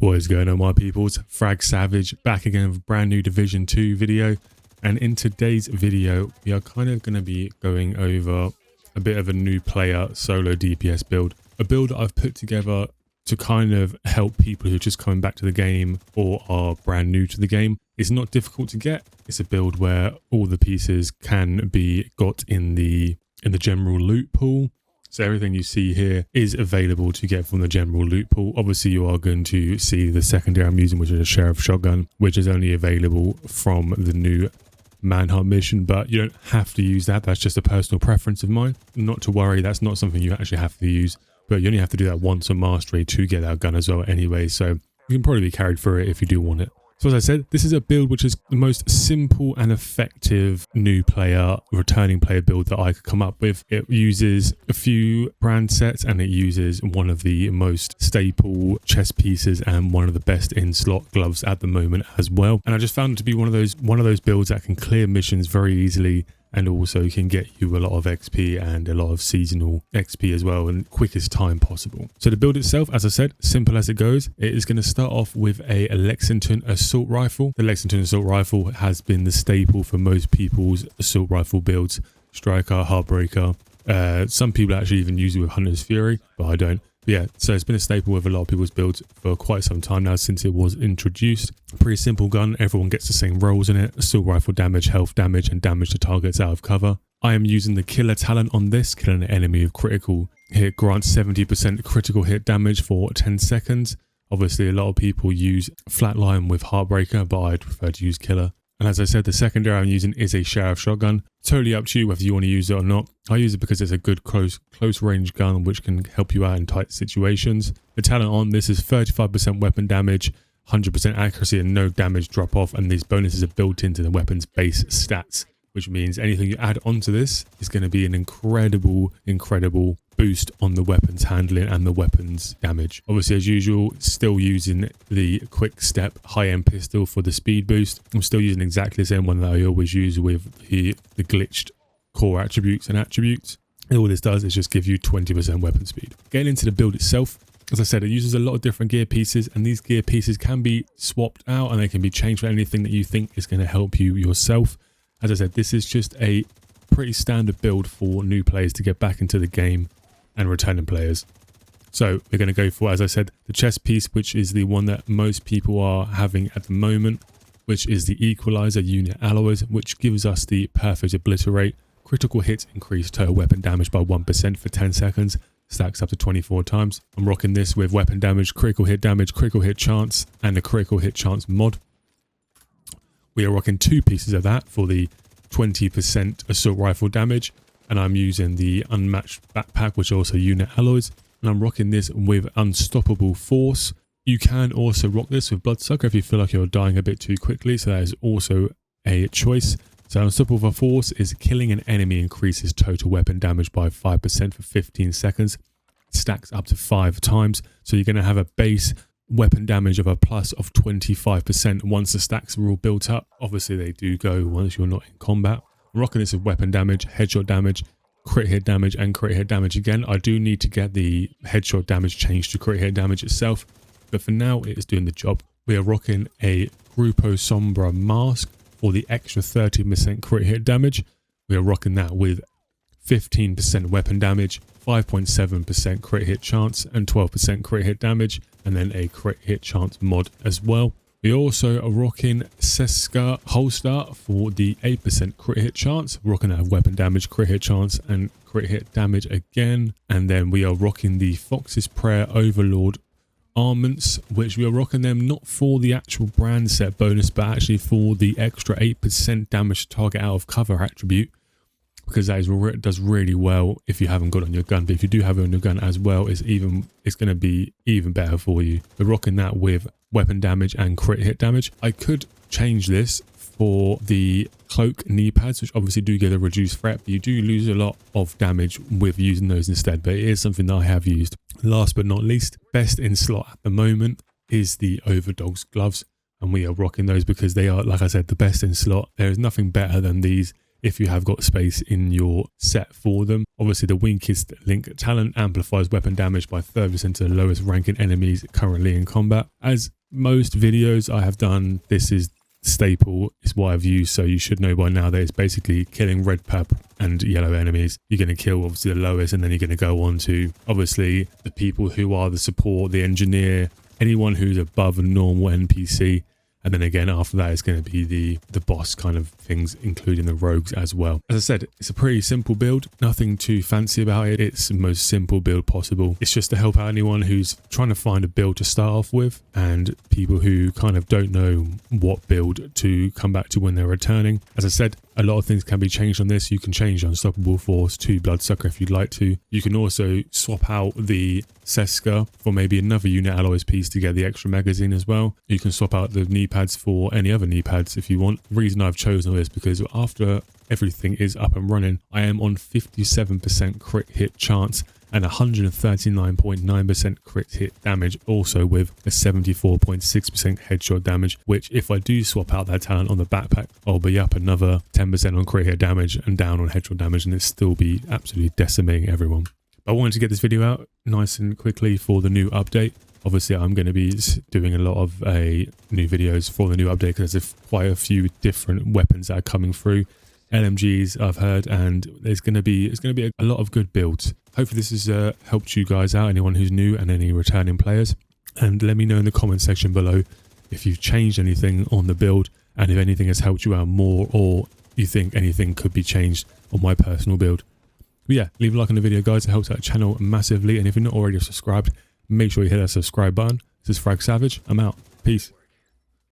What is going on, my peoples? Frag Savage back again with a brand new Division 2 video, and in today's video we are kind of going to be going over a bit of a new player solo DPS build, a build that I've put together to kind of help people who are just coming back to the game or are brand new to the game. It's not difficult to get. It's a build where all the pieces can be got in the general loot pool. So everything you see here is available to get from the general loot pool. Obviously, you are going to see the secondary I'm using, which is a sheriff shotgun, which is only available from the new manhunt mission, but you don't have to use that. That's just a personal preference of mine. Not to worry, that's not something you actually have to use, but you only have to do that once on mastery to get that gun as well anyway. So you can probably be carried through it if you do want it. So as I said, this is a build which is the most simple and effective new player, returning player build that I could come up with. It uses a few brand sets and it uses one of the most staple chest pieces and one of the best in slot gloves at the moment as well. And I just found it to be one of those builds that can clear missions very easily and also can get you a lot of XP and a lot of seasonal XP as well in quickest time possible. So the build itself, as I said, simple as it goes. It is going to start off with a Lexington assault rifle. The Lexington assault rifle has been the staple for most people's assault rifle builds. Striker, Heartbreaker. Some people actually even use it with Hunter's Fury, but I don't. But yeah, so it's been a staple with a lot of people's builds for quite some time now since it was introduced. Pretty simple gun, everyone gets the same rolls in it: assault rifle damage, health damage, and damage to targets out of cover. I am using the killer talent on this. Killing an enemy with critical hit grants 70% critical hit damage for 10 seconds. Obviously, a lot of people use flatline with Heartbreaker, but I'd prefer to use killer. And as I said, the secondary I'm using is a sheriff shotgun. Totally up to you whether you want to use it or not. I use it because it's a good close range gun which can help you out in tight situations. The talent on this is 35% weapon damage, 100% accuracy and no damage drop off, and these bonuses are built into the weapon's base stats, which means anything you add onto this is going to be an incredible boost on the weapons handling and the weapons damage. Obviously, as usual, still using the quick step high-end pistol for the speed boost. I'm still using exactly the same one that I always use with the glitched core attributes and attributes. And all this does is just give you 20% weapon speed. Getting into the build itself, as I said, it uses a lot of different gear pieces, and these gear pieces can be swapped out and they can be changed for anything that you think is going to help you yourself. As I said, this is just a pretty standard build for new players to get back into the game and returning players. So we're going to go for, as I said, the chest piece, which is the one that most people are having at the moment, which is the equalizer unit alloys, which gives us the perfect obliterate. Critical hits increase total weapon damage by 1% for 10 seconds. Stacks up to 24 times. I'm rocking this with weapon damage, critical hit chance, and the critical hit chance mod. We are rocking two pieces of that for the 20% assault rifle damage, and I'm using the unmatched backpack, which also unit alloys, and I'm rocking this with unstoppable force. You can also rock this with bloodsucker if you feel like you're dying a bit too quickly, so that is also a choice. So unstoppable force is killing an enemy increases total weapon damage by 5% for 15 seconds. Stacks up to 5 times, so you're going to have a base weapon damage of a plus of 25% once the stacks are all built up. Obviously they do go once you're not in combat. I'm rocking this with weapon damage, headshot damage, crit hit damage, and crit hit damage again. I do need to get the headshot damage changed to crit hit damage itself, but for now it is doing the job. We are rocking a Grupo Sombra mask for the extra 30% crit hit damage. We are rocking that with 15% weapon damage, 5.7% crit hit chance, and 12% crit hit damage, and then a crit hit chance mod as well. We also are rocking Seska holster for the 8% crit hit chance. We're rocking that with weapon damage, crit hit chance, and crit hit damage again. And then we are rocking the Fox's Prayer Overlord armaments, which we are rocking them not for the actual brand set bonus, but actually for the extra 8% damage to target out of cover attribute, because that does really well if you haven't got it on your gun. But if you do have it on your gun as well, it's going to be even better for you. We're rocking that with weapon damage and crit hit damage. I could change this for the cloak knee pads, which obviously do get a reduced threat, but you do lose a lot of damage with using those instead. But it is something that I have used. Last but not least, best in slot at the moment is the Overdogs gloves, and we are rocking those because they are, like I said, the best in slot. There is nothing better than these if you have got space in your set for them. Obviously, the weakest link talent amplifies weapon damage by 30% to the lowest ranking enemies currently in combat. As most videos I have done, this is staple, is what I've used, so you should know by now that it's basically killing red pap and yellow enemies. You're going to kill obviously the lowest, and then you're going to go on to obviously the people who are the support, the engineer, anyone who's above a normal NPC. And then again, after that, it's going to be the boss kind of things, including the rogues as well. As I said, it's a pretty simple build. Nothing too fancy about it. It's the most simple build possible. It's just to help out anyone who's trying to find a build to start off with, and people who kind of don't know what build to come back to when they're returning. As I said, a lot of things can be changed on this. You can change Unstoppable Force to Bloodsucker if you'd like to. You can also swap out the Seska for maybe another unit alloys piece to get the extra magazine as well. You can swap out the knee pads for any other knee pads if you want. The reason I've chosen this because after everything is up and running, I am on 57% crit hit chance and 139.9% crit hit damage, also with a 74.6% headshot damage, which if I do swap out that talent on the backpack, I'll be up another 10% on crit hit damage and down on headshot damage, and it still be absolutely decimating everyone. I wanted to get this video out nice and quickly for the new update. Obviously, I'm going to be doing a lot of new videos for the new update because there's quite a few different weapons that are coming through. LMGs I've heard, and it's going to be a lot of good builds. Hopefully this has helped you guys out, anyone who's new and any returning players. And let me know in the comment section below if you've changed anything on the build and if anything has helped you out more, or you think anything could be changed on my personal build. But yeah, leave a like on the video, guys. It helps out the channel massively. And if you're not already subscribed, make sure you hit that subscribe button. This is Frag Savage. I'm out. Peace.